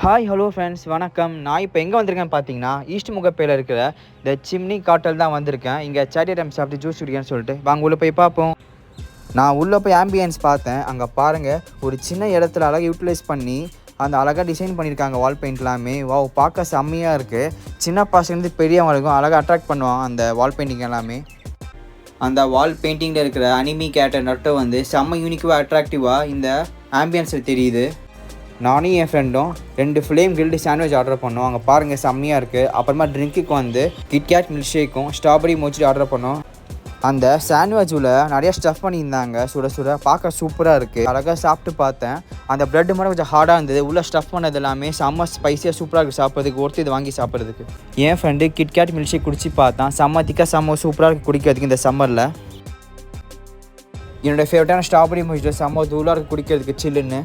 Hi hello friends வணக்கம். நான் இப்போ எங்கே வந்திருக்கேன்னு பார்த்தீங்கன்னா, ஈஸ்ட் முகப்பேல இருக்கிற இந்த சிம்னி காட்டல் தான் வந்திருக்கேன். இங்கே சாட் ஐட்டம் சாப்பிட்டு ஜூஸ் குடிக்கன்னு சொல்லிட்டு வாங்க உள்ளே போய் பார்ப்போம். நான் உள்ளே போய் ஆம்பியன்ஸ் பார்த்தேன். அங்கே பாருங்கள், ஒரு சின்ன இடத்துல அழகாக யூட்டிலைஸ் பண்ணி அந்த அழகாக டிசைன் பண்ணியிருக்காங்க. வால் பெயிண்ட் எல்லாமே வாவ், பார்க்க செம்மையாக இருக்குது. சின்ன பசங்கலேருந்து பெரியவங்களுக்கும் அழகாக அட்ராக்ட் பண்ணுவான் அந்த வால் பெயிண்டிங் எல்லாமே. அந்த வால் பெயிண்டிங்கில் இருக்கிற அனிமி கேரக்டர் நட்டம் வந்து செம்ம யூனிக்காக அட்ராக்டிவாக இந்த ஆம்பியன்ஸில் தெரியுது. நானும் என் ஃப்ரெண்டும் 2 ஃப்ளேம் கிரில்டு சாண்ட்விச் ஆர்டர் பண்ணோம். அங்கே பாருங்கள் செம்மையாக இருக்குது. அப்புறமா ட்ரிங்க்குக்கு வந்து கிட்கேட் மில்க் ஷேக்கும் ஸ்ட்ராபெரி மோச்சி ஆர்டர் பண்ணோம். அந்த சாண்ட்விச்சில் நிறைய ஸ்டஃப் பண்ணியிருந்தாங்க. சுட சுட பார்க்க சூப்பராக இருக்குது. அழகாக சாப்பிட்டு பார்த்தேன். அந்த ப்ரெட்டு மட்டும் கொஞ்சம் ஹார்டாக இருந்தது. உள்ளே ஸ்டஃப் பண்ணது எல்லாமே செம்ம ஸ்பைஸியாக சூப்பராக இருக்குது சாப்பிட்றதுக்கு. ஒருத்தர் இது வாங்கி சாப்பிட்றதுக்கு. என் ஃப்ரெண்டு கிட்கேட் மில்க் ஷேக் குடிச்சு பார்த்தான். செம்ம திக்காக செம்ம சூப்பராக இருக்குது குடிக்கிறதுக்கு இந்த சம்மரில். என்னோடய ஃபேவரட்டான ஸ்ட்ராபெரி மோச்சியில் செம்ம தூளாக இருக்குது குடிக்கிறதுக்கு சில்லுன்னு.